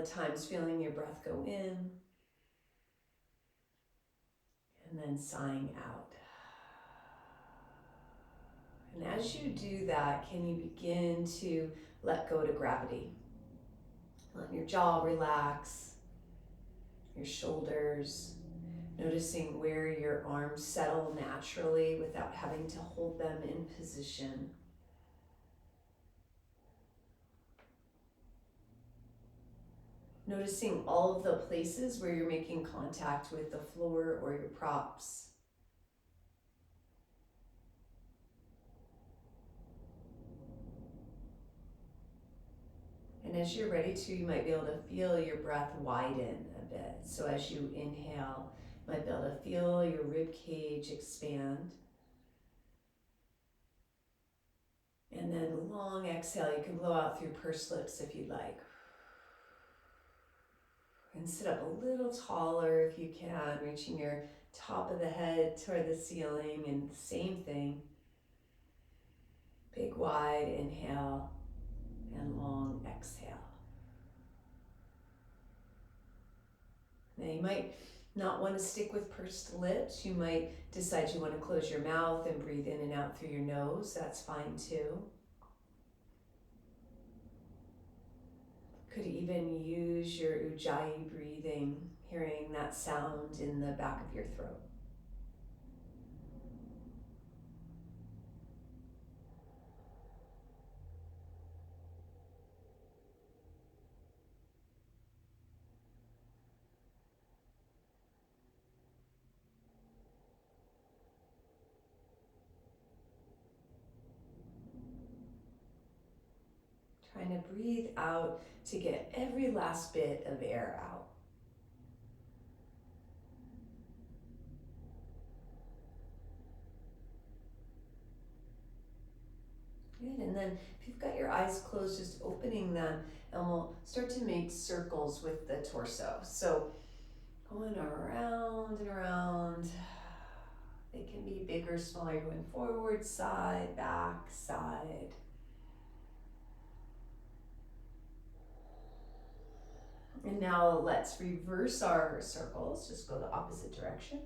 of times feeling your breath go in and then sighing out. And as you do that, can you begin to let go to gravity? Let your jaw relax, your shoulders, noticing where your arms settle naturally without having to hold them in position. Noticing all of the places where you're making contact with the floor or your props. And as you're ready to, you might be able to feel your breath widen a bit. So as you inhale, you might be able to feel your rib cage expand. And then long exhale, you can blow out through pursed lips if you'd like. And sit up a little taller if you can, reaching your top of the head toward the ceiling, and same thing. Big wide inhale and long exhale. Now you might not want to stick with pursed lips. You might decide you want to close your mouth and breathe in and out through your nose. That's fine too. Could even use your ujjayi breathing, hearing that sound in the back of your throat. Trying to breathe out to get every last bit of air out. Good, and then if you've got your eyes closed, just opening them, and we'll start to make circles with the torso. So going around and around. They can be big or small. You're going forward, side, back, side. And now let's reverse our circles. Just go the opposite direction.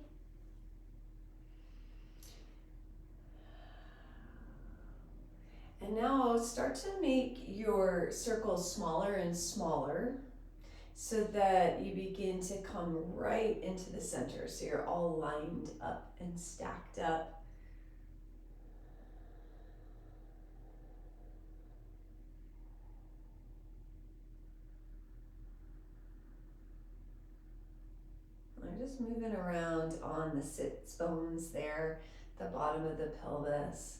And now start to make your circles smaller and smaller so that you begin to come right into the center. So you're all lined up and stacked up. I'm just moving around on the sits bones there, the bottom of the pelvis,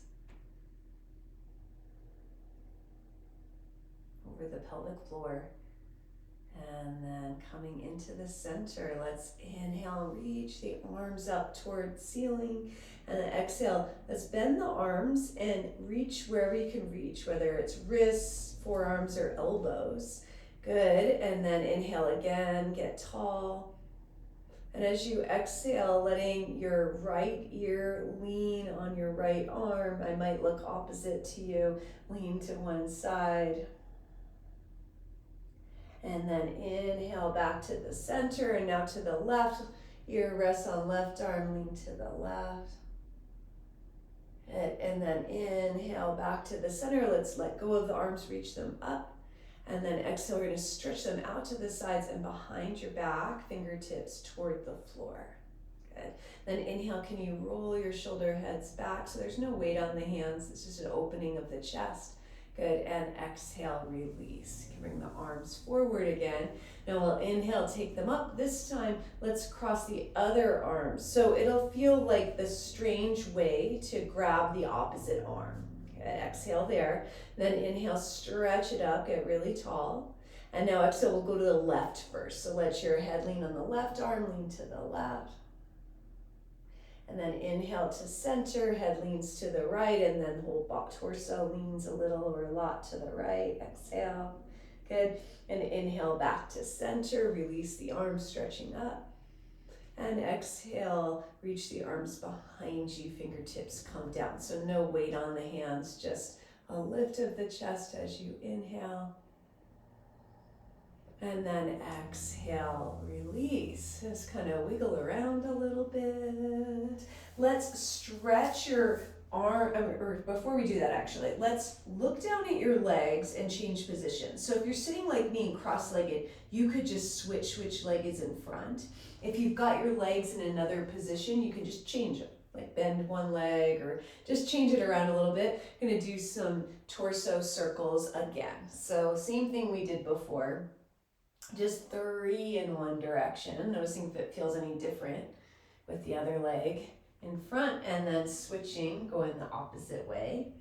over the pelvic floor. And then coming into the center, let's inhale, reach the arms up toward ceiling. And then exhale, let's bend the arms and reach wherever you can reach, whether it's wrists, forearms, or elbows. Good, and then inhale again, get tall. And as you exhale, letting your right ear lean on your right arm. I might look opposite to you, lean to one side. And then inhale back to the center, and now to the left. Ear rests on left arm, lean to the left. And then inhale back to the center. Let's let go of the arms, reach them up. And then exhale, we're going to stretch them out to the sides and behind your back, fingertips toward the floor. Good. Then inhale, can you roll your shoulder heads back so there's no weight on the hands, it's just an opening of the chest. Good, and exhale, release. You can bring the arms forward again. Now we'll inhale, take them up. This time, let's cross the other arms. So it'll feel like the strange way to grab the opposite arm. Okay, exhale there. Then inhale, stretch it up, get really tall. And now exhale, we'll go to the left first. So let your head lean on the left arm, lean to the left. And then inhale to center, head leans to the right, and then whole torso leans a little or a lot to the right. Exhale. Good. And inhale back to center, release the arms, stretching up. And exhale, reach the arms behind you, fingertips come down. So no weight on the hands, just a lift of the chest as you inhale. And then exhale, release. Just kind of wiggle around a little bit. Let's stretch your arm, or before we do that actually, let's look down at your legs and change positions. So if you're sitting like me and cross-legged, you could just switch which leg is in front. If you've got your legs in another position, you can just change it. Like bend one leg or just change it around a little bit. I'm gonna do some torso circles again. So same thing we did before. Just 3 in one direction, noticing if it feels any different with the other leg in front, and then switching, going the opposite way.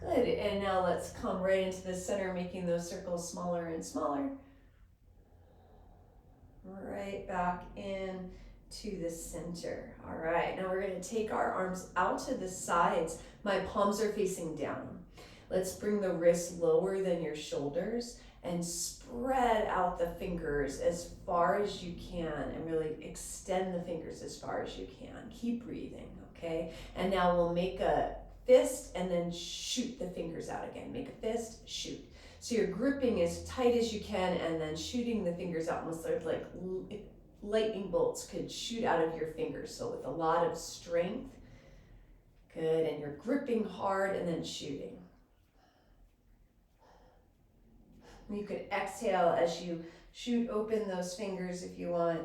Good, and now let's come right into the center, making those circles smaller and smaller. Right back in to the center. All right, now we're gonna take our arms out to the sides. My palms are facing down. Let's bring the wrists lower than your shoulders and spread out the fingers as far as you can and really extend the fingers as far as you can. Keep breathing, okay? And now we'll make a fist and then shoot the fingers out again. Make a fist, shoot. So you're gripping as tight as you can and then shooting the fingers out, almost like lightning bolts could shoot out of your fingers. So with a lot of strength. Good, and you're gripping hard and then shooting. You could exhale as you shoot open those fingers if you want.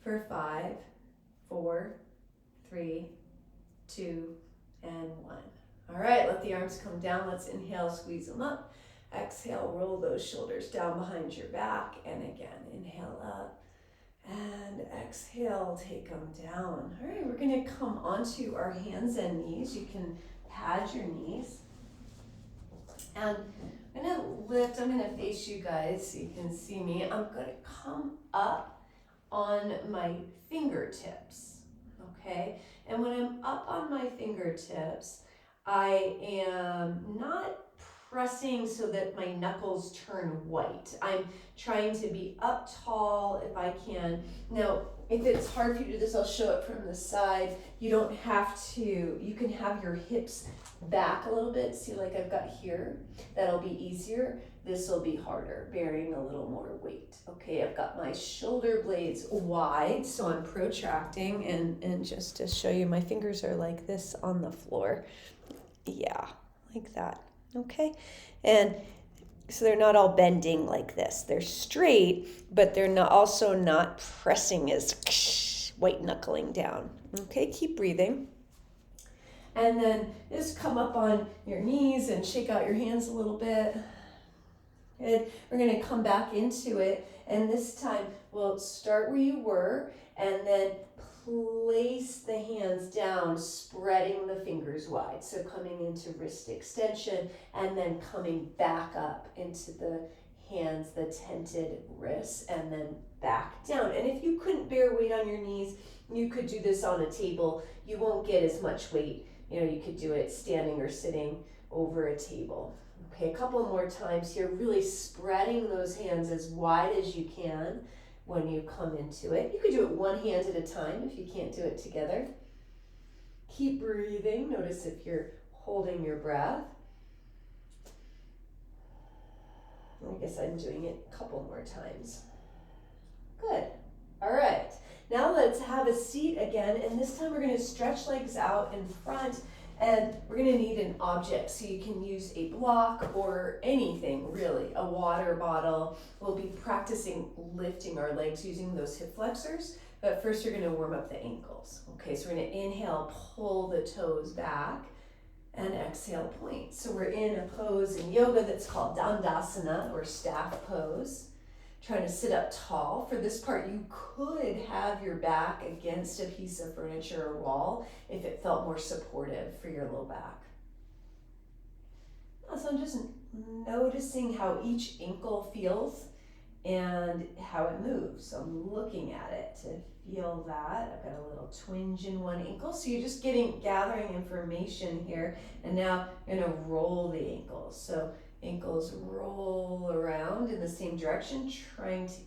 For 5, 4, 3, 2, and 1. All right, let the arms come down. Let's inhale, squeeze them up. Exhale, roll those shoulders down behind your back. And again, inhale up. And exhale, take them down. All right, we're gonna come onto our hands and knees. You can pad your knees. And I'm gonna lift, I'm gonna face you guys so you can see me. I'm gonna come up on my fingertips, okay? And when I'm up on my fingertips, I am not pressing so that my knuckles turn white. I'm trying to be up tall if I can. Now, if it's hard for you to do this, I'll show it from the side. You don't have to, you can have your hips back a little bit. See, like I've got here, that'll be easier. This will be harder, bearing a little more weight. Okay, I've got my shoulder blades wide, so I'm protracting, and just to show you, my fingers are like this on the floor. Yeah, like that. Okay, and so they're not all bending like this. They're straight, but they're not also not pressing as white knuckling down. Okay, keep breathing. And then just come up on your knees and shake out your hands a little bit. Good. We're going to come back into it, and this time we'll start where you were and then place the hands down, spreading the fingers wide. So coming into wrist extension and then coming back up into the hands, the tented wrists, and then back down. And if you couldn't bear weight on your knees, you could do this on a table. You won't get as much weight. You know, you could do it standing or sitting over a table. Okay, a couple more times here, really spreading those hands as wide as you can when you come into it. You could do it one hand at a time if you can't do it together. Keep breathing. Notice if you're holding your breath. I guess I'm doing it a couple more times. Good. All right. Now let's have a seat again, and this time we're going to stretch legs out in front. And we're going to need an object, so you can use a block or anything really, a water bottle. We'll be practicing lifting our legs using those hip flexors, but first you're going to warm up the ankles. Okay, so we're going to inhale, pull the toes back, and exhale, point. So we're in a pose in yoga that's called Dandasana, or staff pose. Trying to sit up tall. For this part, you could have your back against a piece of furniture or wall if it felt more supportive for your low back. So I'm just noticing how each ankle feels and how it moves. So I'm looking at it to feel that. I've got a little twinge in one ankle. So you're just gathering information here. And now I'm going to roll the ankles. So Ankles roll around in the same direction, trying to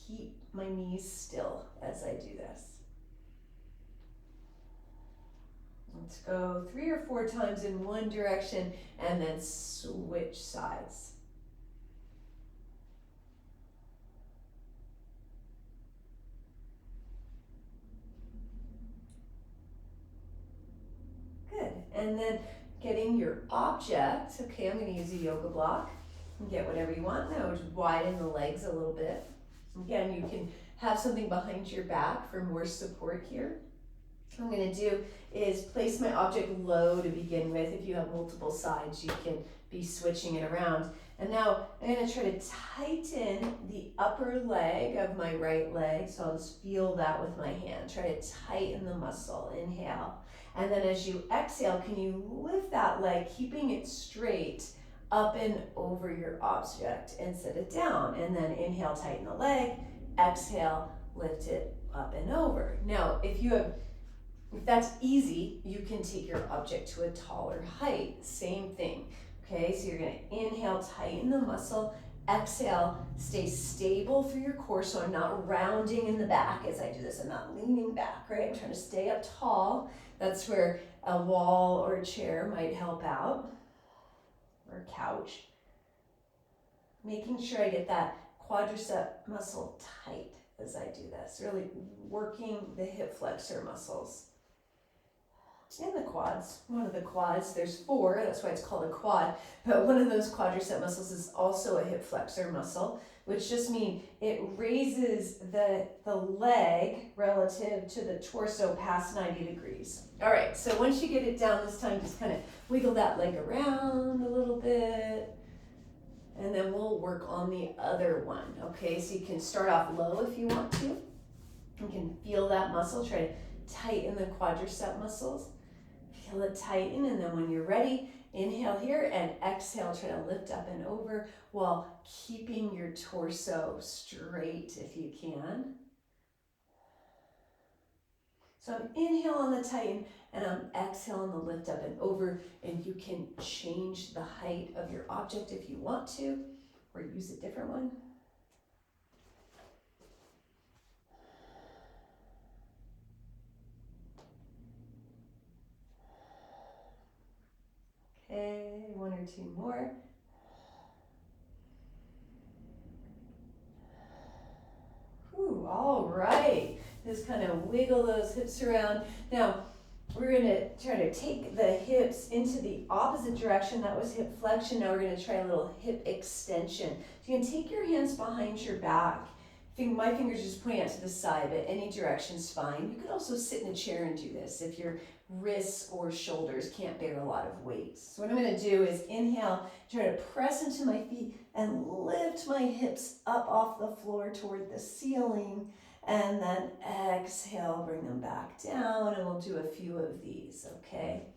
keep my knees still as I do this. Let's go 3 or 4 times in one direction and then switch sides. Good. And then getting your object. Okay, I'm going to use a yoga block. You can get whatever you want. Now just widen the legs a little bit. Again, you can have something behind your back for more support here. What I'm going to do is place my object low to begin with. If you have multiple sides, you can be switching it around. And now I'm going to try to tighten the upper leg of my right leg. So I'll just feel that with my hand. Try to tighten the muscle. Inhale. And then as you exhale, can you lift that leg, keeping it straight up and over your object and set it down. And then inhale, tighten the leg. Exhale, lift it up and over. Now, if that's easy, you can take your object to a taller height. Same thing. Okay, so you're going to inhale, tighten the muscle. Exhale, stay stable through your core, so I'm not rounding in the back as I do this. I'm not leaning back, right? I'm trying to stay up tall. That's where a wall or a chair might help out, or a couch. Making sure I get that quadricep muscle tight as I do this, really working the hip flexor muscles. And the quads, one of the quads, there's 4, that's why it's called a quad, but one of those quadricep muscles is also a hip flexor muscle, which just means it raises the leg relative to the torso past 90 degrees. All right, so once you get it down this time, just kind of wiggle that leg around a little bit, and then we'll work on the other one, okay? So you can start off low if you want to. You can feel that muscle, try to tighten the quadricep muscles. Feel it tighten, and then when you're ready, inhale here and exhale, try to lift up and over while keeping your torso straight if you can. So I'm inhale on the tighten and I'm exhale on the lift up and over, and you can change the height of your object if you want to, or use a different one. Okay, 1 or 2 more. Whew, all right. Just kind of wiggle those hips around. Now, we're going to try to take the hips into the opposite direction. That was hip flexion. Now we're going to try a little hip extension. So you can take your hands behind your back. My fingers just pointing out to the side, but any direction's fine. You could also sit in a chair and do this if your wrists or shoulders can't bear a lot of weight. So what I'm going to do is inhale, try to press into my feet and lift my hips up off the floor toward the ceiling. And then exhale, bring them back down, and we'll do a few of these, okay?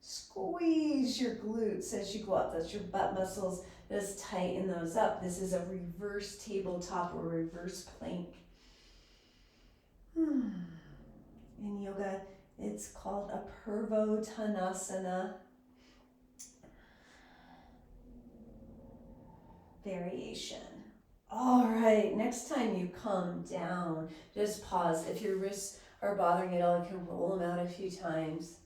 Squeeze your glutes as you go up. That's your butt muscles. Just tighten those up. This is a reverse tabletop or reverse plank. In yoga, it's called a Purvottanasana variation. All right, next time you come down, just pause. If your wrists are bothering at all, you can roll them out a few times.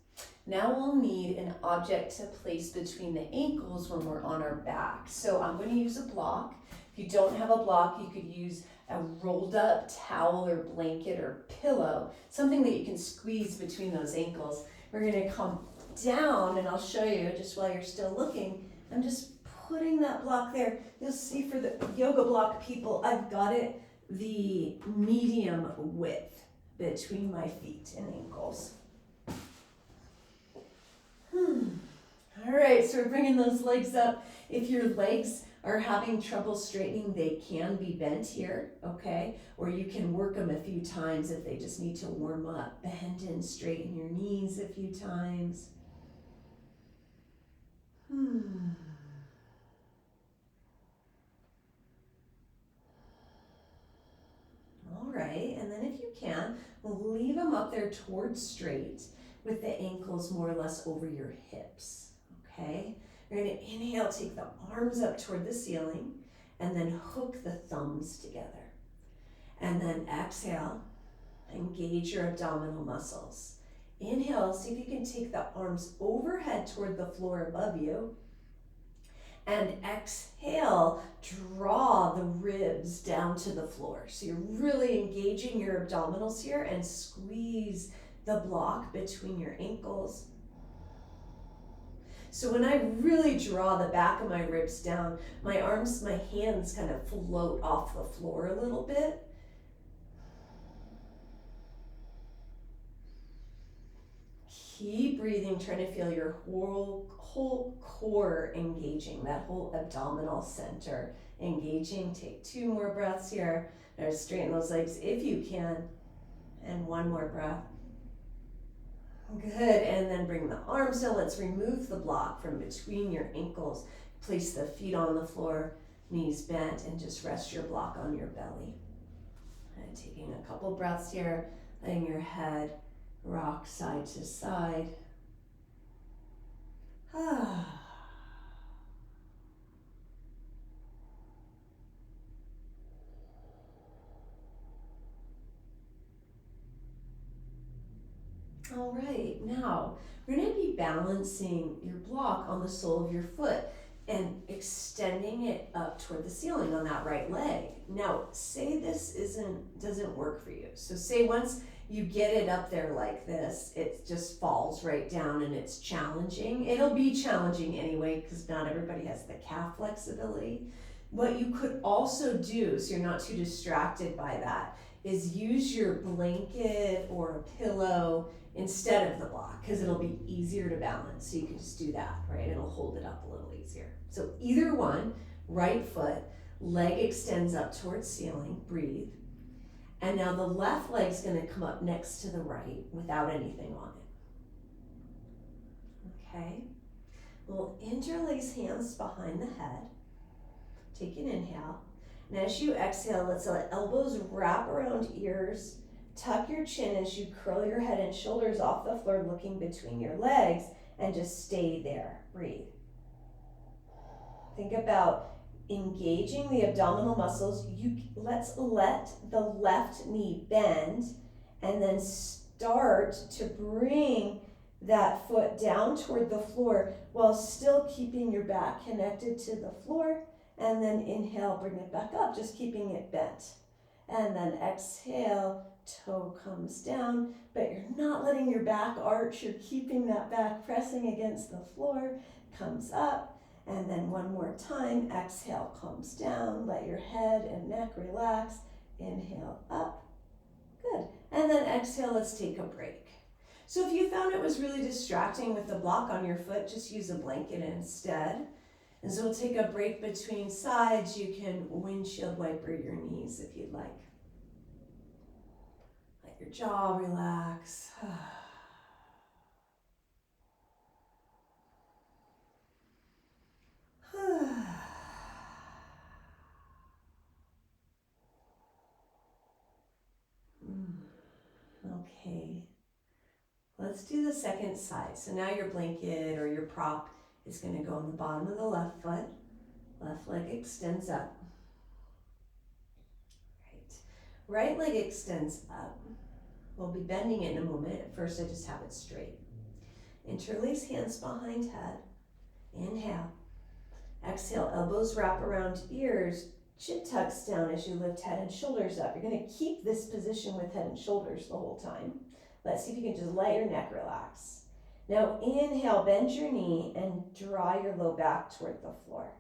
Now we'll need an object to place between the ankles when we're on our back. So I'm going to use a block. If you don't have a block, you could use a rolled up towel or blanket or pillow, something that you can squeeze between those ankles. We're going to come down, and I'll show you just while you're still looking. I'm just putting that block there. You'll see for the yoga block people, I've got it the medium width between my feet and ankles. All right, so we're bringing those legs up. If your legs are having trouble straightening, they can be bent here, okay? Or you can work them a few times if they just need to warm up. Bend and straighten your knees a few times. All right, and then if you can, leave them up there towards straight with the ankles more or less over your hips, okay? You're going to inhale, take the arms up toward the ceiling, and then hook the thumbs together. And then exhale, engage your abdominal muscles. Inhale, see if you can take the arms overhead toward the floor above you. And exhale, draw the ribs down to the floor. So you're really engaging your abdominals here and squeeze the block between your ankles. So when I really draw the back of my ribs down, my arms, my hands kind of float off the floor a little bit. Keep breathing, trying to feel your whole core engaging, that whole abdominal center engaging. Take 2 more breaths here. Now straighten those legs if you can. And 1 more breath. Good, and then bring the arms down. Let's remove the block from between your ankles. Place the feet on the floor, knees bent, and just rest your block on your belly. And taking a couple breaths here, letting your head rock side to side. All right, now we're going to be balancing your block on the sole of your foot and extending it up toward the ceiling on that right leg. Now, say this doesn't work for you. So say once you get it up there like this, it just falls right down and it's challenging. It'll be challenging anyway because not everybody has the calf flexibility. What you could also do, so you're not too distracted by that, is use your blanket or a pillow instead of the block because it'll be easier to balance. So you can just do that, right? It'll hold it up a little easier. So either one, right foot, leg extends up towards ceiling, breathe. And now the left leg's going to come up next to the right without anything on it. Okay? We'll interlace hands behind the head. Take an inhale. And as you exhale, let's let elbows wrap around ears. Tuck your chin as you curl your head and shoulders off the floor, looking between your legs, and just stay there. Breathe. Think about engaging the abdominal muscles. Let's let the left knee bend and then start to bring that foot down toward the floor while still keeping your back connected to the floor. And then inhale, bring it back up, just keeping it bent. And then exhale, toe comes down, but you're not letting your back arch. You're keeping that back pressing against the floor, comes up. And then 1 more time, exhale, comes down. Let your head and neck relax. Inhale, up. Good. And then exhale, let's take a break. So if you found it was really distracting with the block on your foot, just use a blanket instead. And so we'll take a break between sides. You can windshield wiper your knees if you'd like. Let your jaw relax. Okay. Let's do the second side. So now your blanket or your prop is going to go on the bottom of the left foot. Left leg extends up. Right leg extends up. We'll be bending it in a moment. At first, I just have it straight. Interlace hands behind head. Inhale. Exhale, elbows wrap around ears. Chin tucks down as you lift head and shoulders up. You're going to keep this position with head and shoulders the whole time. Let's see if you can just let your neck relax. Now inhale, bend your knee and draw your low back toward the floor.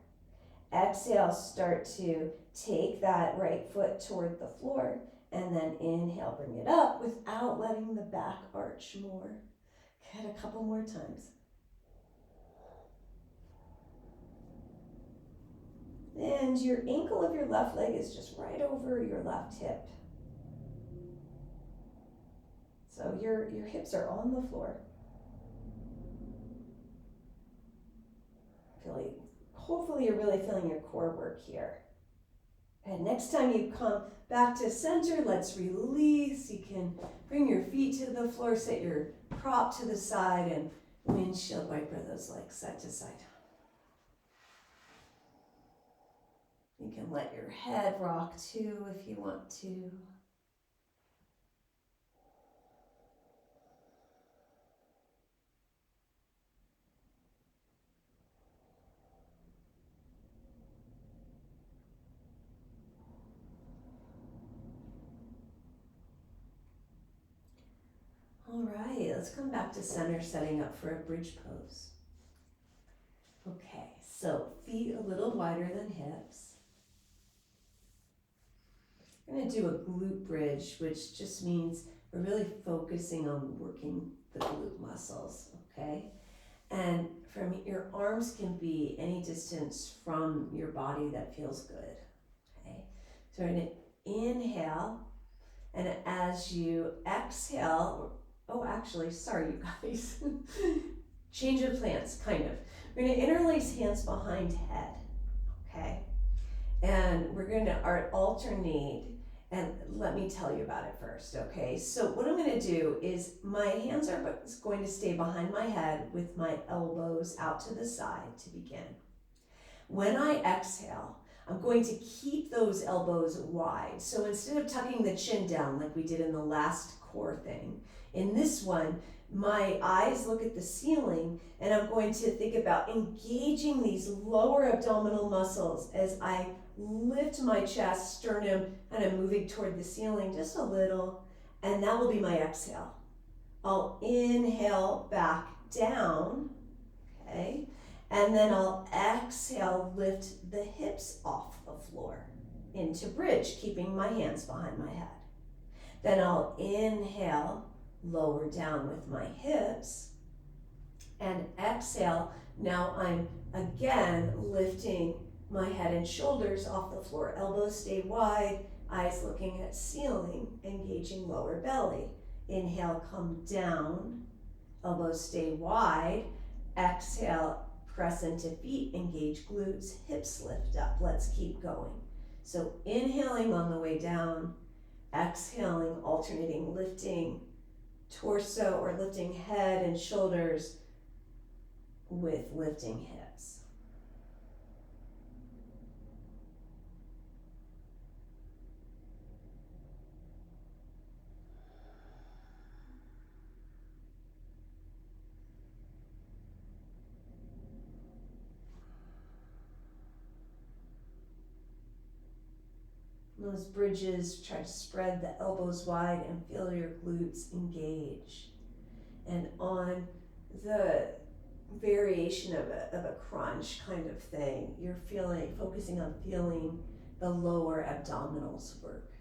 Exhale, start to take that right foot toward the floor, and then inhale, bring it up without letting the back arch more. Good, a couple more times. And your ankle of your left leg is just right over your left hip. So your hips are on the floor. Hopefully you're really feeling your core work here. And next time you come back to center, let's release. You can bring your feet to the floor, set your prop to the side, and windshield wiper those legs side to side. You can let your head rock too if you want to. All right, let's come back to center, setting up for a bridge pose. Okay, so feet a little wider than hips. We're going to do a glute bridge, which just means we're really focusing on working the glute muscles, okay? And from your arms can be any distance from your body that feels good, okay? So we're going to inhale, and as you exhale, oh, actually, sorry, you guys. Change of plans, kind of. We're going to interlace hands behind head, okay? And we're going to alternate, and let me tell you about it first, okay? So what I'm going to do is my hands are going to stay behind my head with my elbows out to the side to begin. When I exhale, I'm going to keep those elbows wide. So instead of tucking the chin down like we did in the last core thing, in this one, my eyes look at the ceiling, and I'm going to think about engaging these lower abdominal muscles as I lift my chest, sternum, and I'm moving toward the ceiling just a little, and that will be my exhale. I'll inhale back down, okay? And then I'll exhale, lift the hips off the floor into bridge, keeping my hands behind my head. Then I'll inhale, lower down with my hips, and exhale. Now I'm again lifting my head and shoulders off the floor. Elbows stay wide, eyes looking at ceiling, engaging lower belly. Inhale, come down, elbows stay wide. Exhale, press into feet, engage glutes, hips lift up. Let's keep going. So inhaling on the way down, exhaling, alternating, lifting torso or lifting head and shoulders with lifting hips. Those bridges, try to spread the elbows wide and feel your glutes engage. And on the variation of a crunch kind of thing, you're focusing on feeling the lower abdominals work.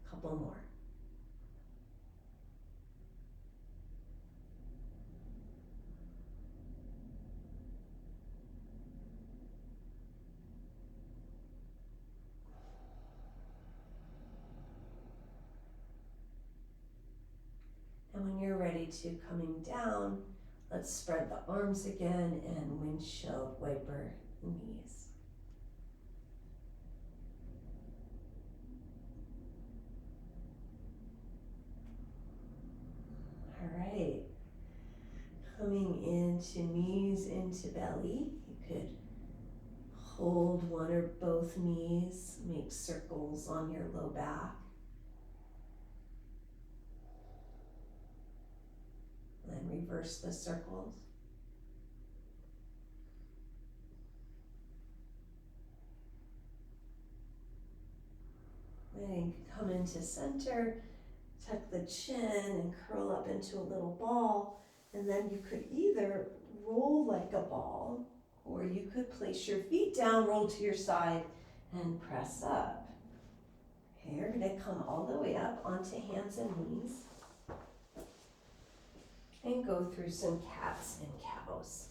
A couple more. And when you're ready to, coming down, let's spread the arms again and windshield wiper knees. All right. Coming into knees into belly, you could hold one or both knees, make circles on your low back. Then reverse the circles. Then come into center, tuck the chin and curl up into a little ball. And then you could either roll like a ball, or you could place your feet down, roll to your side, and press up. Okay, you're going to come all the way up onto hands and knees and go through some cats and cows.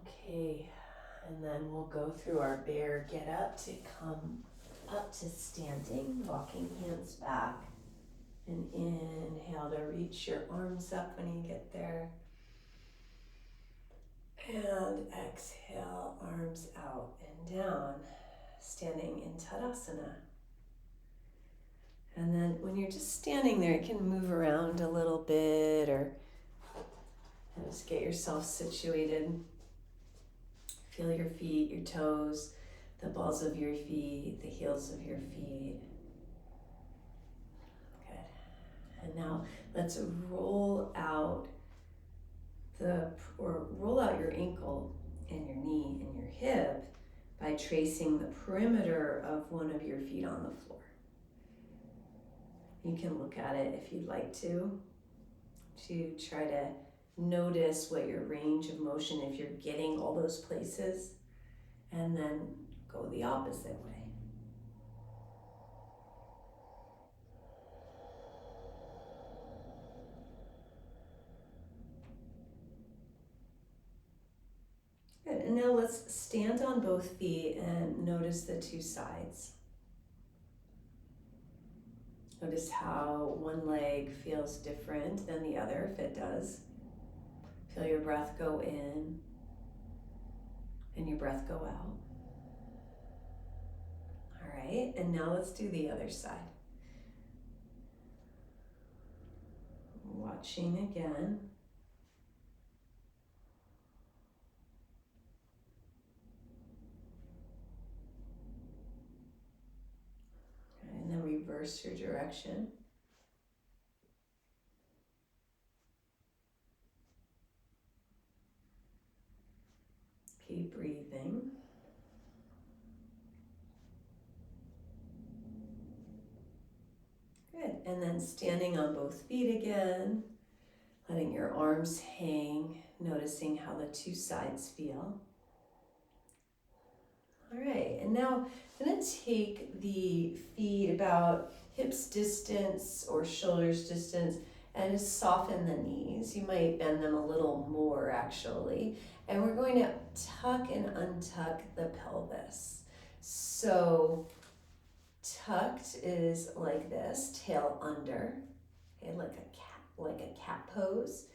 Okay, and then we'll go through our bear get up to come up to standing, walking hands back. And inhale to reach your arms up when you get there. And exhale, arms out and down, standing in Tadasana. And then when you're just standing there, you can move around a little bit or just get yourself situated. Feel your feet, your toes, the balls of your feet, the heels of your feet. Good. And now let's roll out your ankle and your knee and your hip by tracing the perimeter of one of your feet on the floor. You can look at it if you'd like to try to notice what your range of motion, if you're getting all those places, and then go the opposite way. Good, and now let's stand on both feet and notice the two sides. Notice how one leg feels different than the other, if it does. Feel your breath go in and your breath go out. All right, and now let's do the other side. Watching again. And then reverse your direction. Keep breathing. Good, and then standing on both feet again, letting your arms hang, noticing how the two sides feel. All right, and now I'm going to take the feet about hips distance or shoulders distance and just soften the knees. You might bend them a little more actually. And we're going to tuck and untuck the pelvis. So tucked is like this, tail under, okay, like a cat pose.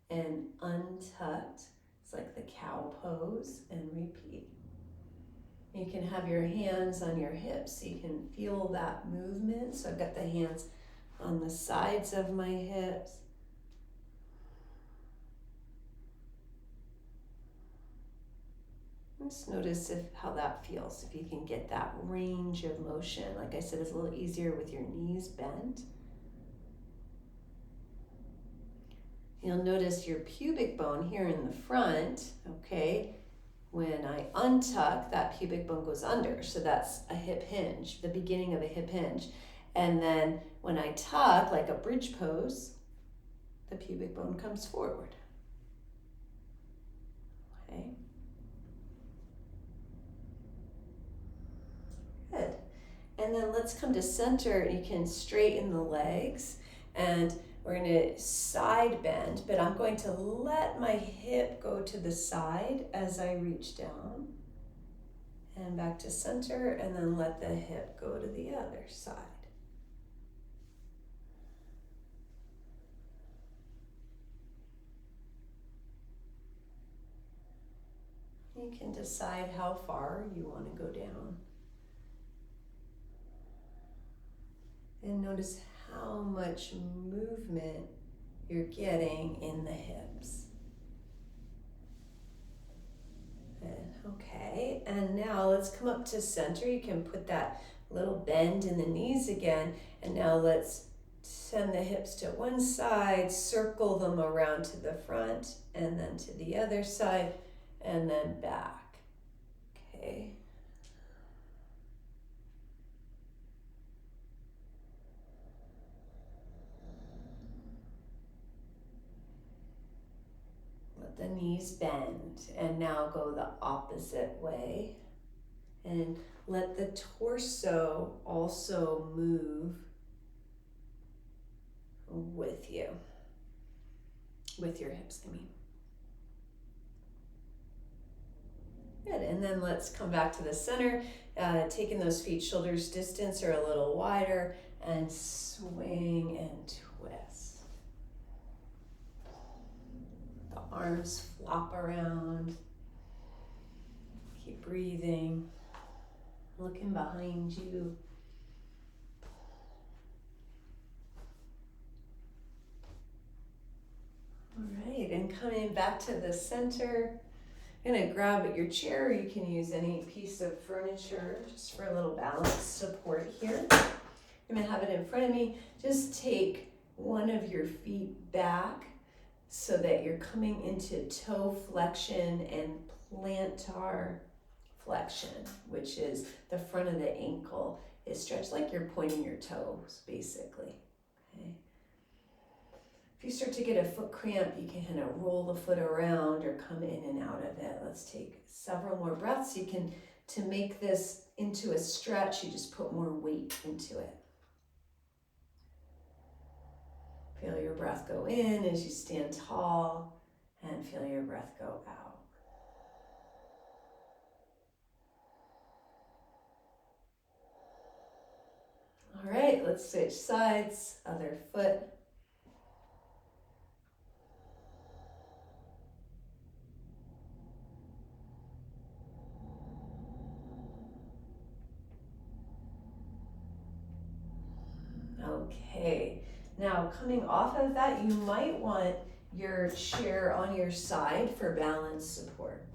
And untucked is like the cow pose, and repeat. You can have your hands on your hips so you can feel that movement. So I've got the hands on the sides of my hips. Just notice how that feels, if you can get that range of motion. Like I said, it's a little easier with your knees bent. You'll notice your pubic bone here in the front, okay? When I untuck, that pubic bone goes under. So that's a hip hinge, the beginning of a hip hinge. And then when I tuck, like a bridge pose, the pubic bone comes forward. Okay. Good. And then let's come to center. You can straighten the legs, and we're going to side bend, but I'm going to let my hip go to the side as I reach down and back to center, and then let the hip go to the other side. You can decide how far you want to go down. And notice how much movement you're getting in the hips. Okay, and now let's come up to center. You can put that little bend in the knees again. And now let's send the hips to one side, circle them around to the front, and then to the other side, and then back. Okay. Let the knees bend, and now go the opposite way. And let the torso also move with you, with your hips, I mean. And then let's come back to the center, taking those feet shoulders distance or a little wider, and swing and twist. The arms flop around. Keep breathing, looking behind you. All right, and coming back to the center, I'm gonna grab at your chair. You can use any piece of furniture just for a little balance support here. I'm gonna have it in front of me. Just take one of your feet back so that you're coming into toe flexion and plantar flexion, which is the front of the ankle is stretched like you're pointing your toes, basically. Okay. If you start to get a foot cramp, you can kind of roll the foot around or come in and out of it. Let's take several more breaths. You can, to make this into a stretch, you just put more weight into it. Feel your breath go in as you stand tall, and feel your breath go out. All right, let's switch sides, other foot. Okay, now coming off of that, you might want your chair on your side for balance support.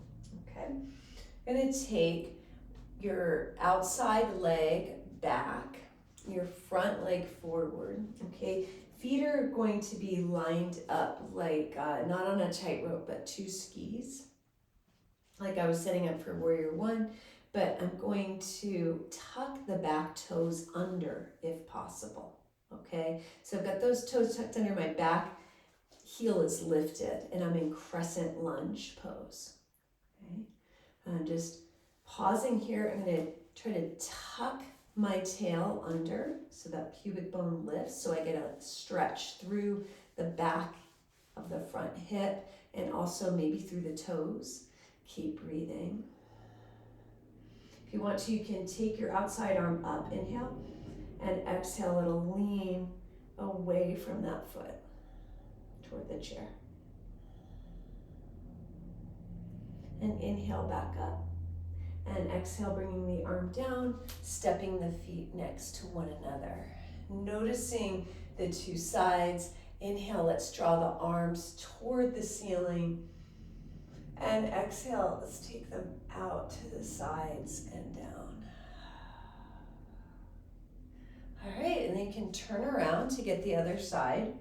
Okay, I'm gonna take your outside leg back, your front leg forward. Okay, feet are going to be lined up like not on a tightrope, but two skis, like I was setting up for warrior one. But I'm going to tuck the back toes under if possible. Okay, so I've got those toes tucked under my back, heel is lifted, and I'm in crescent lunge pose. Okay, I'm just pausing here. I'm going to try to tuck my tail under so that pubic bone lifts, so I get a stretch through the back of the front hip and also maybe through the toes. Keep breathing. If you want to, you can take your outside arm up, inhale, and exhale, it'll lean away from that foot toward the chair. And inhale back up. And exhale, bringing the arm down, stepping the feet next to one another. Noticing the two sides. Inhale, let's draw the arms toward the ceiling. And exhale, let's take them out to the sides and down. All right, and then you can turn around to get the other side.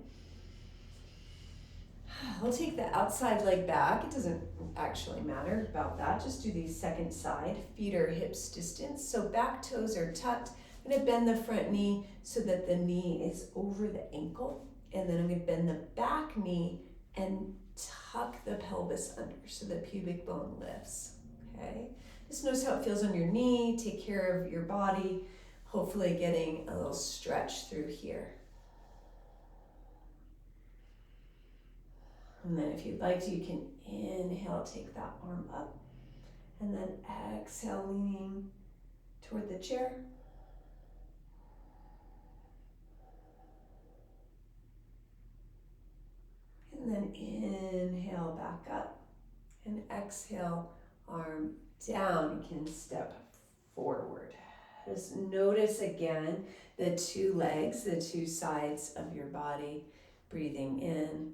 We'll take the outside leg back. It doesn't actually matter about that. Just do the second side. Feet are hips distance. So back toes are tucked. I'm going to bend the front knee so that the knee is over the ankle. And then I'm going to bend the back knee and tuck the pelvis under so the pubic bone lifts. Okay? Just notice how it feels on your knee. Take care of your body. Hopefully getting a little stretch through here. And then if you'd like to, you can inhale, take that arm up. And then exhale, leaning toward the chair. And then inhale back up. And exhale, arm down. You can step forward. Just notice again the two legs, the two sides of your body. Breathing in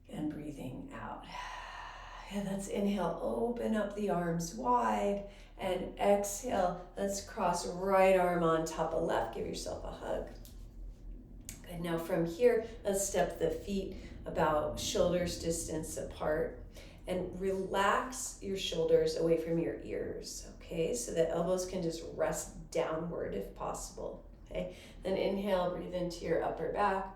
and breathing out. And let's inhale, open up the arms wide, and exhale, let's cross right arm on top of left. Give yourself a hug. Good, now from here, let's step the feet about shoulders distance apart and relax your shoulders away from your ears, okay? So the elbows can just rest downward if possible, okay? Then inhale, breathe into your upper back,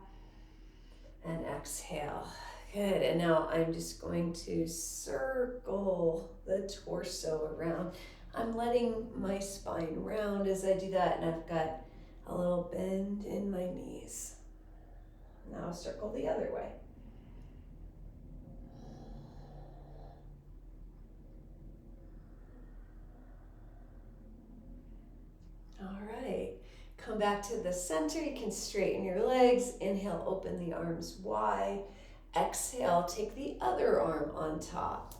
and exhale. Good, and now I'm just going to circle the torso around. I'm letting my spine round as I do that, and I've got a little bend in my knees. Now circle the other way. Come back to the center. You can straighten your legs. Inhale, open the arms wide. Exhale, take the other arm on top.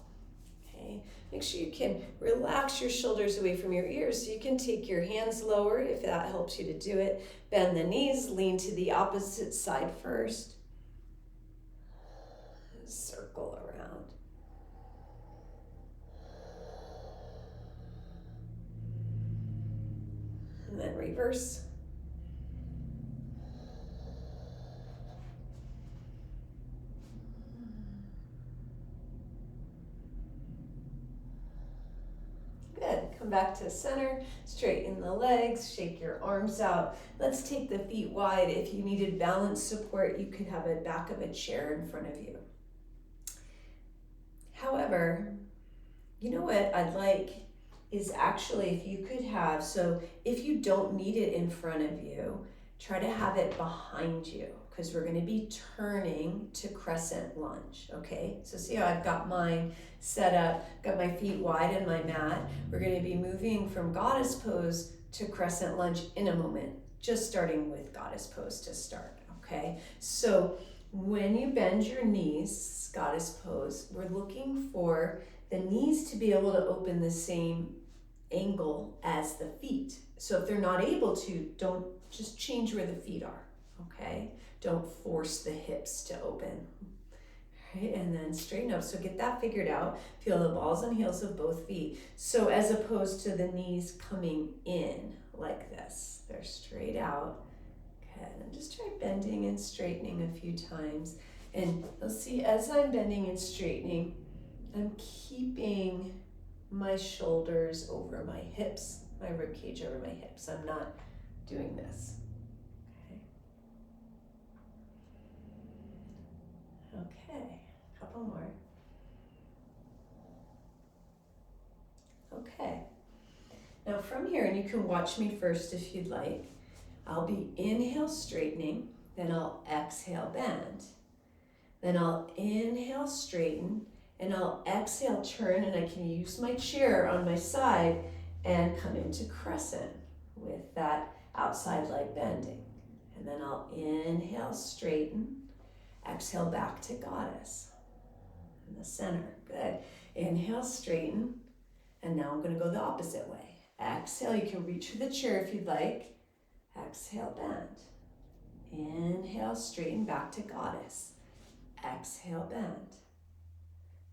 Okay, make sure you can relax your shoulders away from your ears so you can take your hands lower if that helps you to do it. Bend the knees, lean to the opposite side first. Circle around. And then reverse. Good. Come back to center, straighten the legs, shake your arms out. Let's take the feet wide. If you needed balance support, you could have a back of a chair in front of you. However, you know what I'd like is actually if you could have, so if you don't need it in front of you, try to have it behind you because we're going to be turning to crescent lunge, okay? So see how I've got mine set up, got my feet wide in my mat. We're going to be moving from goddess pose to crescent lunge in a moment, just starting with goddess pose to start, okay? So when you bend your knees, goddess pose, we're looking for the knees to be able to open the same angle as the feet. So if they're not able to, don't just change where the feet are, okay? Don't force the hips to open. Right, and then straighten up. So get that figured out. Feel the balls and heels of both feet. So as opposed to the knees coming in like this, they're straight out. Okay, and just try bending and straightening a few times. And you'll see as I'm bending and straightening, I'm keeping my shoulders over my hips, my rib cage over my hips. I'm not doing this. Okay, a couple more. Okay. Now from here, and you can watch me first if you'd like, I'll be inhale straightening, then I'll exhale bend. Then I'll inhale straighten, and I'll exhale turn, and I can use my chair on my side and come into crescent with that outside leg bending. And then I'll inhale straighten, exhale back to goddess in the center. Good. Inhale straighten, and now I'm going to go the opposite way. Exhale, you can reach for the chair if you'd like. Exhale bend. Inhale straighten back to goddess. Exhale bend.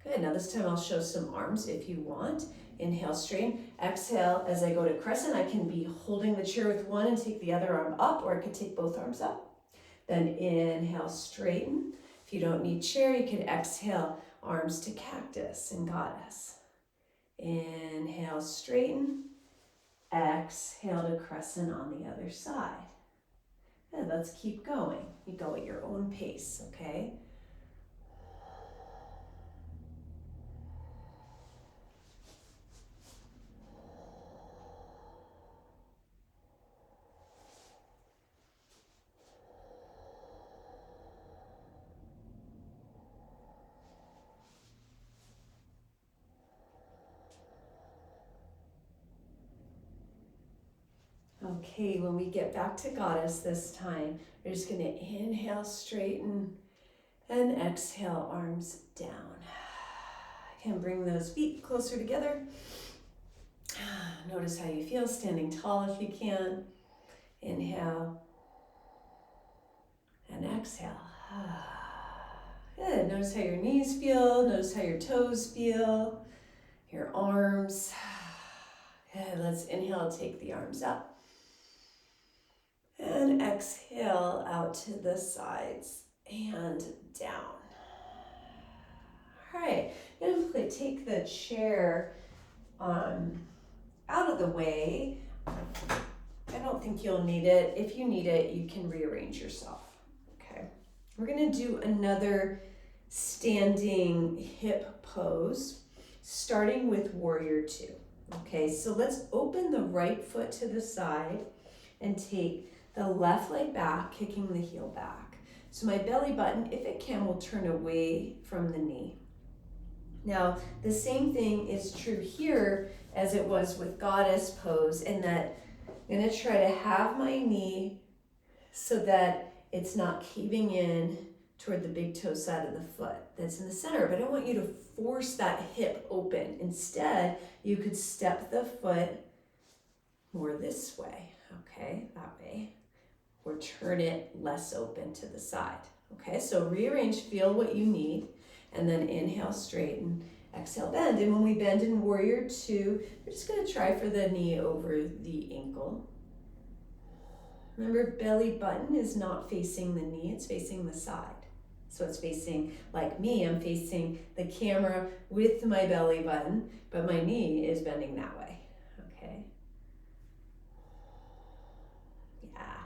Good, now this time I'll show some arms if you want. Inhale straighten, exhale as I go to crescent. I can be holding the chair with one and take the other arm up, or I could take both arms up. Then inhale straighten. If you don't need chair, you can exhale arms to cactus and goddess. Inhale straighten, exhale to crescent on the other side. And let's keep going. You go at your own pace, okay? Okay, when we get back to goddess this time, we're just going to inhale, straighten, and exhale, arms down. Can bring those feet closer together. Notice how you feel, standing tall if you can. Inhale, and exhale. Good, notice how your knees feel, notice how your toes feel, your arms. Good, let's inhale, take the arms up. And exhale out to the sides and down. All right, I'm going to take the chair out of the way. I don't think you'll need it. If you need it, you can rearrange yourself. Okay, we're going to do another standing hip pose, starting with warrior two. Okay, so let's open the right foot to the side and take the left leg back, kicking the heel back. So my belly button, if it can, will turn away from the knee. Now, the same thing is true here as it was with goddess pose, in that I'm gonna try to have my knee so that it's not caving in toward the big toe side of the foot that's in the center, but I don't want you to force that hip open. Instead, you could step the foot more this way, okay, that way, or turn it less open to the side, okay? So rearrange, feel what you need, and then inhale, straighten, exhale, bend. And when we bend in Warrior Two, we're just gonna try for the knee over the ankle. Remember, belly button is not facing the knee, it's facing the side. So it's facing, like me, I'm facing the camera with my belly button, but my knee is bending that way, okay? Yeah.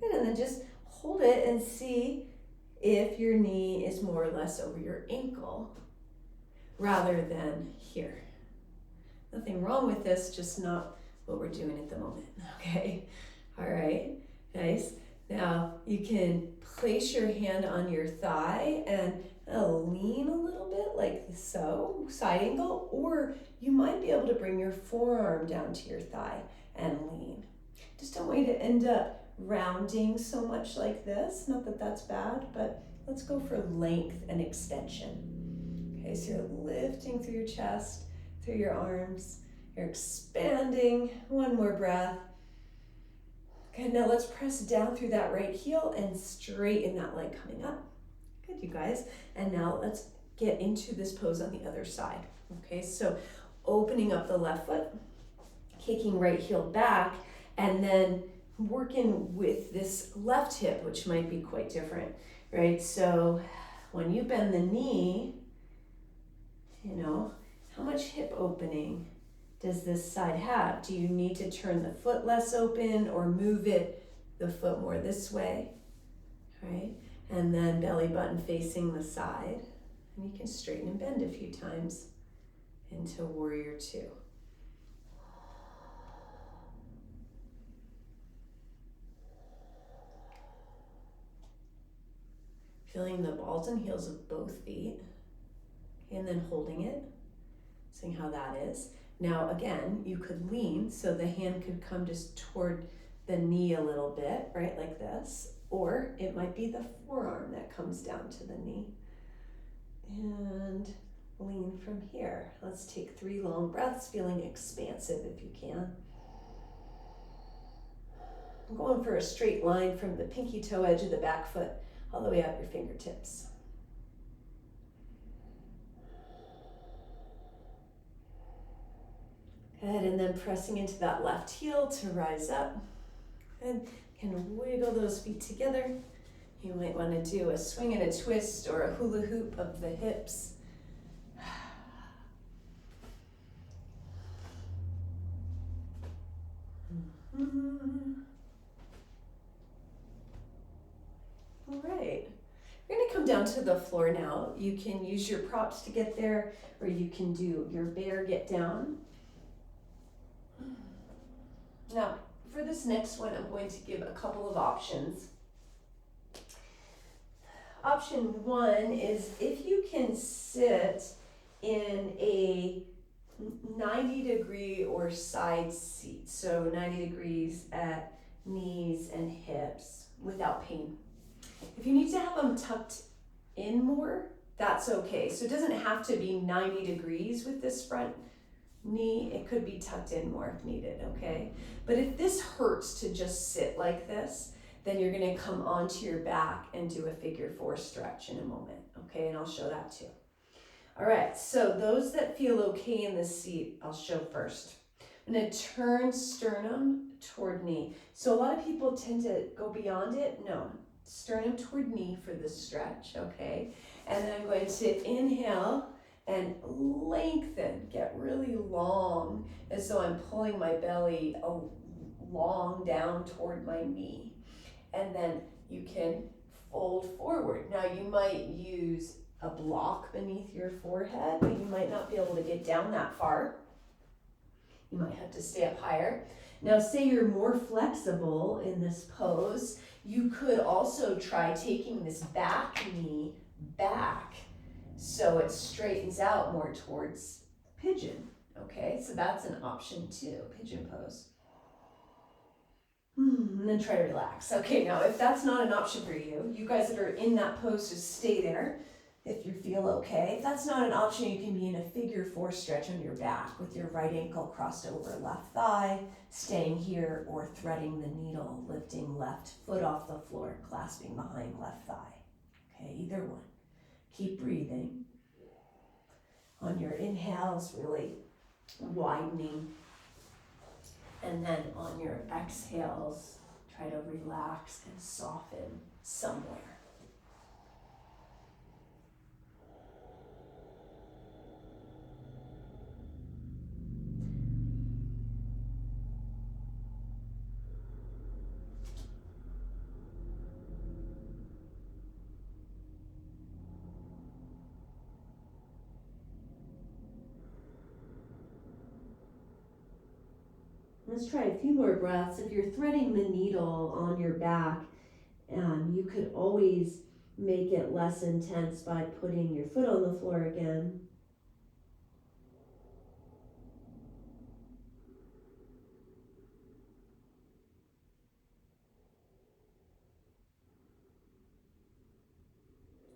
Good, and then just hold it and see if your knee is more or less over your ankle rather than here. Nothing wrong with this, just not what we're doing at the moment, okay? All right, nice. Now you can place your hand on your thigh and lean a little bit like so, side angle, or you might be able to bring your forearm down to your thigh and lean. Just don't want you to end up rounding so much like this. Not that that's bad, but let's go for length and extension. Okay, so you're lifting through your chest, through your arms, you're expanding. One more breath. Okay, now let's press down through that right heel and straighten that leg coming up. Good, you guys. And now let's get into this pose on the other side. Okay, so opening up the left foot, kicking right heel back, and then working with this left hip, which might be quite different, right? So when you bend the knee, you know, how much hip opening does this side have? Do you need to turn the foot less open or move the foot more this way, right? And then belly button facing the side. And you can straighten and bend a few times into Warrior Two. Feeling the balls and heels of both feet, and then holding it, seeing how that is. Now again, you could lean, so the hand could come just toward the knee a little bit, right, like this, or it might be the forearm that comes down to the knee. And lean from here. Let's take 3 long breaths, feeling expansive if you can. I'm going for a straight line from the pinky toe edge of the back foot all the way up your fingertips. Good, and then pressing into that left heel to rise up. And kind of wiggle those feet together. You might want to do a swing and a twist or a hula hoop of the hips. All right. We're going to come down to the floor now. You can use your props to get there, or you can do your bear get down. Now, for this next one, I'm going to give a couple of options. Option 1 is if you can sit in a 90-degree or side seat, so 90 degrees at knees and hips without pain. If you need to have them tucked in more, that's okay. So it doesn't have to be 90 degrees with this front knee. It could be tucked in more if needed, okay? But if this hurts to just sit like this, then you're gonna come onto your back and do a figure 4 stretch in a moment, okay? And I'll show that too. All right, so those that feel okay in the seat, I'll show first. I'm gonna turn sternum toward knee. So a lot of people tend to go beyond it. No, sternum toward knee for the stretch, okay? And then I'm going to inhale and lengthen, get really long, as though I'm pulling my belly long down toward my knee. And then you can fold forward. Now you might use a block beneath your forehead, but you might not be able to get down that far. You might have to stay up higher. Now say you're more flexible in this pose, you could also try taking this back knee back so it straightens out more towards pigeon, okay? So that's an option too, pigeon pose. And then try to relax. Okay, now if that's not an option for you, you guys that are in that pose, just stay there if you feel okay. If that's not an option, you can be in a figure four stretch on your back with your right ankle crossed over left thigh, staying here, or threading the needle, lifting left foot off the floor, clasping behind left thigh. Okay, either one. Keep breathing. On your inhales, really widening. And then on your exhales, try to relax and soften somewhere. Let's try a few more breaths. If you're threading the needle on your back, you could always make it less intense by putting your foot on the floor again.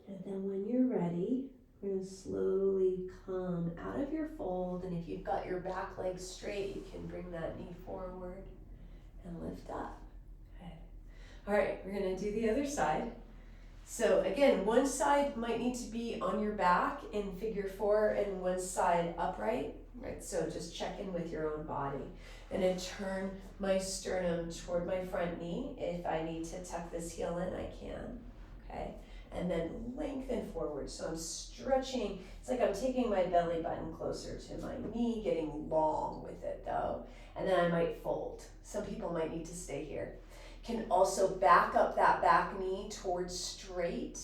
And then when you're ready, we're going to slowly come out of your fold. And if you've got your back leg straight, you can bring that knee forward and lift up. Okay. All right, we're going to do the other side. So again, one side might need to be on your back in figure four and one side upright, right? So just check in with your own body. And then turn my sternum toward my front knee. If I need to tuck this heel in, I can, okay? And then lengthen forward. So I'm stretching, it's like I'm taking my belly button closer to my knee, getting long with it though. And then I might fold. Some people might need to stay here. Can also back up that back knee towards straight,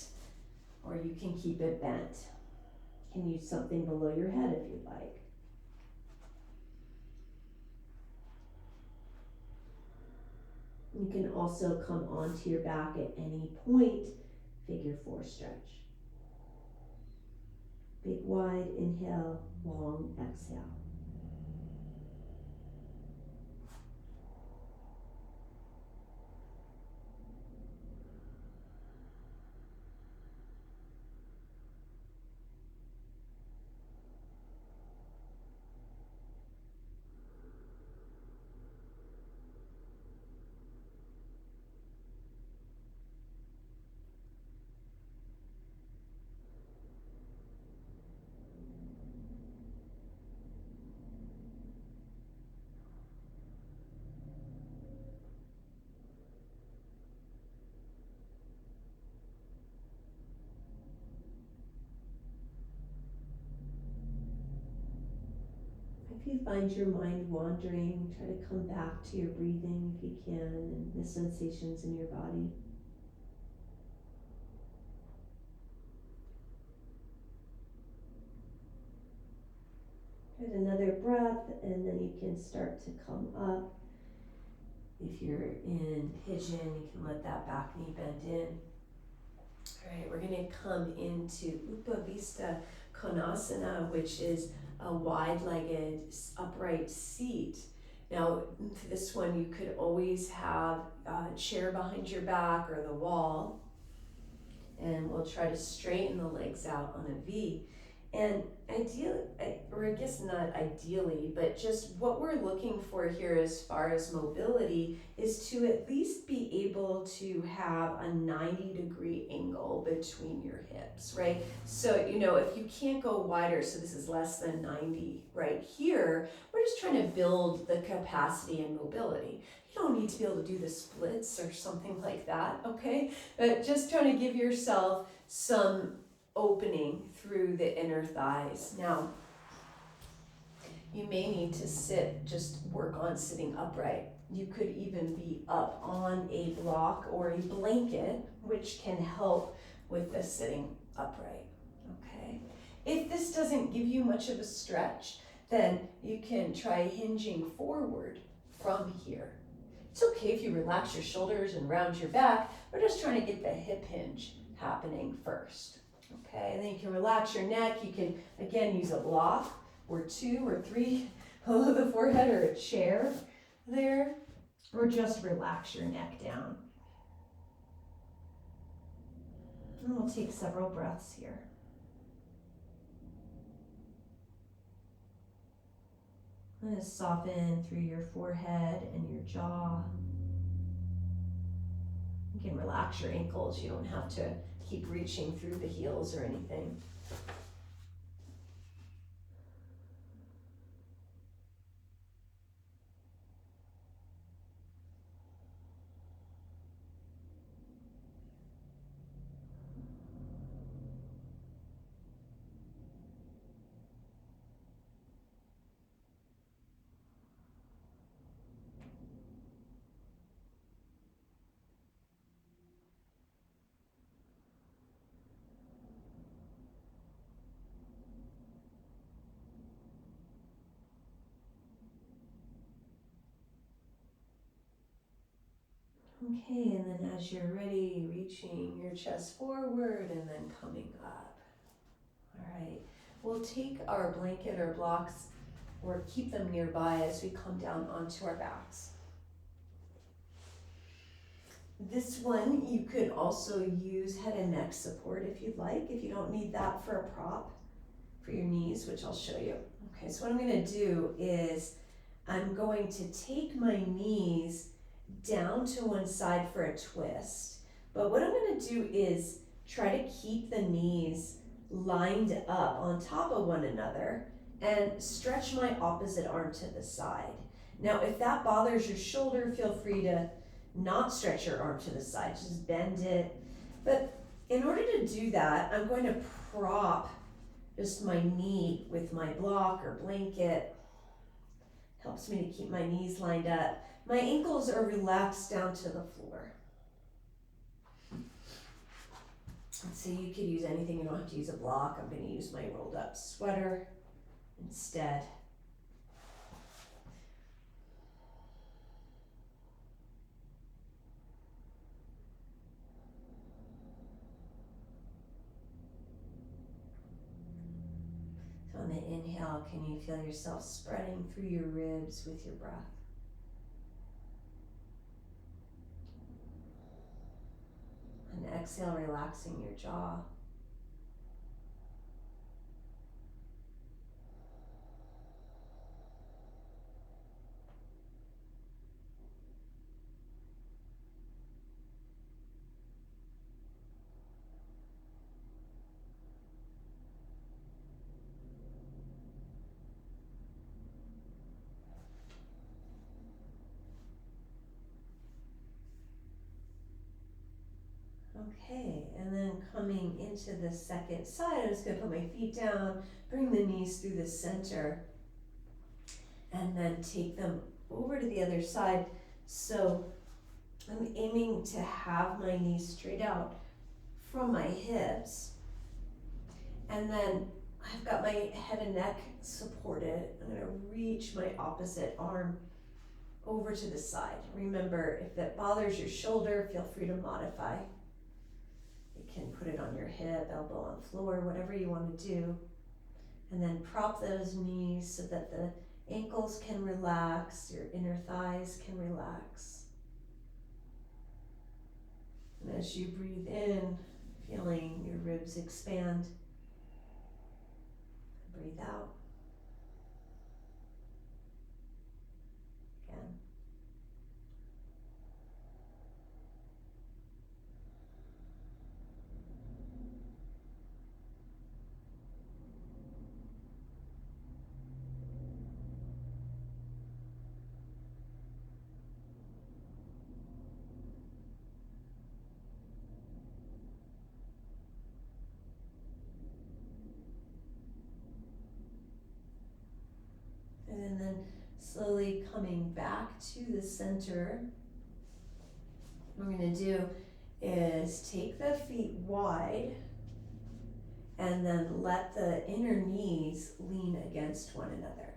or you can keep it bent. You can use something below your head if you'd like. You can also come onto your back at any point, figure four stretch. Big wide inhale, long exhale. If you find your mind wandering, try to come back to your breathing if you can and the sensations in your body. Get another breath, and then you can start to come up. If you're in pigeon, you can let that back knee bend in. All right, we're going to come into Upavista Konasana, which is a wide-legged upright seat. Now, this one you could always have a chair behind your back or the wall, and we'll try to straighten the legs out on a V. And ideally, or I guess not ideally, but just what we're looking for here as far as mobility is to at least be able to have a 90-degree angle between your hips, right? So, if you can't go wider, so this is less than 90 right here, we're just trying to build the capacity and mobility. You don't need to be able to do the splits or something like that, okay? But just trying to give yourself some opening through the inner thighs. Now, you may need to just work on sitting upright. You could even be up on a block or a blanket, which can help with the sitting upright, okay? If this doesn't give you much of a stretch, then you can try hinging forward from here. It's okay if you relax your shoulders and round your back. We're just trying to get the hip hinge happening first. Okay, and then you can relax your neck. You can, again, use a block or two or three below the forehead or a chair there. or just relax your neck down. And we'll take several breaths here. And just soften through your forehead and your jaw. You can relax your ankles. You don't have to keep reaching through the heels or anything. Okay, and then as you're ready, reaching your chest forward and then coming up. All right, we'll take our blanket or blocks or keep them nearby as we come down onto our backs. This one, you could also use head and neck support if you'd like, if you don't need that for a prop for your knees, which I'll show you. Okay, so what I'm gonna do is I'm going to take my knees down to one side for a twist. But what I'm gonna do is try to keep the knees lined up on top of one another and stretch my opposite arm to the side. Now, if that bothers your shoulder, feel free to not stretch your arm to the side, just bend it. But in order to do that, I'm going to prop just my knee with my block or blanket. Helps me to keep my knees lined up. My ankles are relaxed down to the floor. So you could use anything, you don't have to use a block. I'm going to use my rolled up sweater instead. So on the inhale, can you feel yourself spreading through your ribs with your breath? And exhale, relaxing your jaw. Okay, and then coming into the second side, I'm just going to put my feet down, bring the knees through the center, and then take them over to the other side. So I'm aiming to have my knees straight out from my hips. And then I've got my head and neck supported. I'm going to reach my opposite arm over to the side. Remember, if that bothers your shoulder, feel free to modify. You can put it on your hip, elbow on floor, whatever you want to do. And then prop those knees so that the ankles can relax, your inner thighs can relax. And as you breathe in, feeling your ribs expand. Breathe out. Again. And then slowly coming back to the center. What we're going to do is take the feet wide and then let the inner knees lean against one another.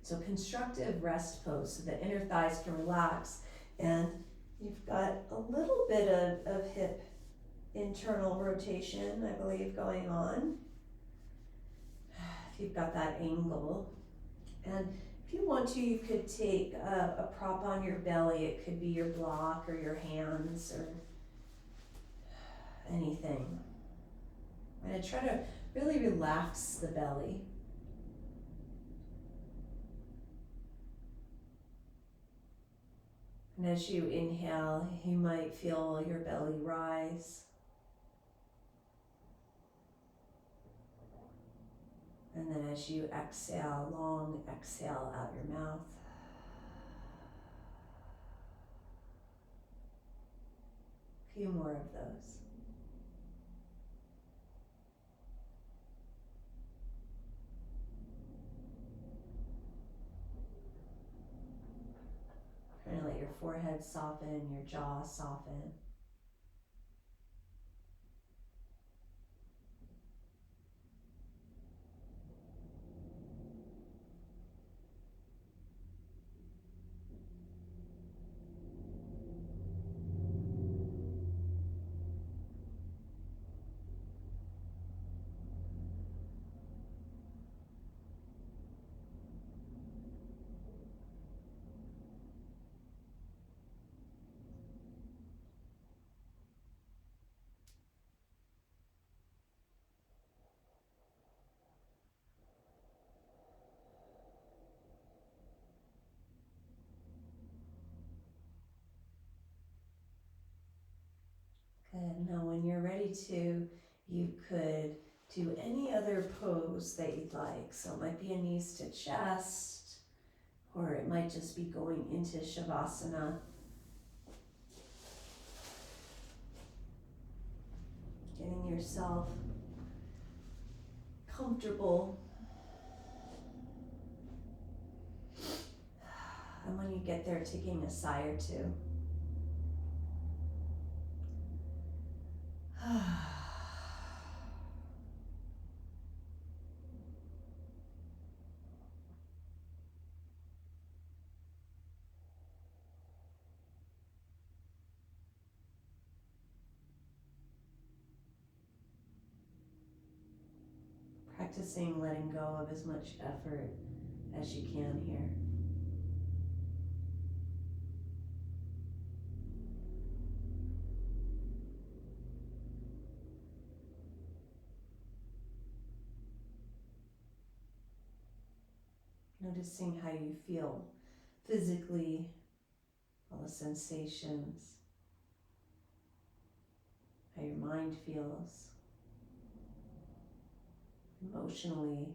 So constructive rest pose so the inner thighs can relax, and you've got a little bit of hip internal rotation, I believe, going on. If you've got that angle. And If you want to, you could take a prop on your belly. It could be your block or your hands or anything. I'm going to try to really relax the belly. And as you inhale, you might feel your belly rise. And then as you exhale, long exhale out your mouth. A few more of those. Trying to let your forehead soften, your jaw soften. Good. Now when you're ready to, you could do any other pose that you'd like. So it might be a knees to chest, or it might just be going into Shavasana. Getting yourself comfortable. And when you get there, taking a sigh or two. Practicing letting go of as much effort as you can here. Noticing how you feel physically, all the sensations, how your mind feels, emotionally,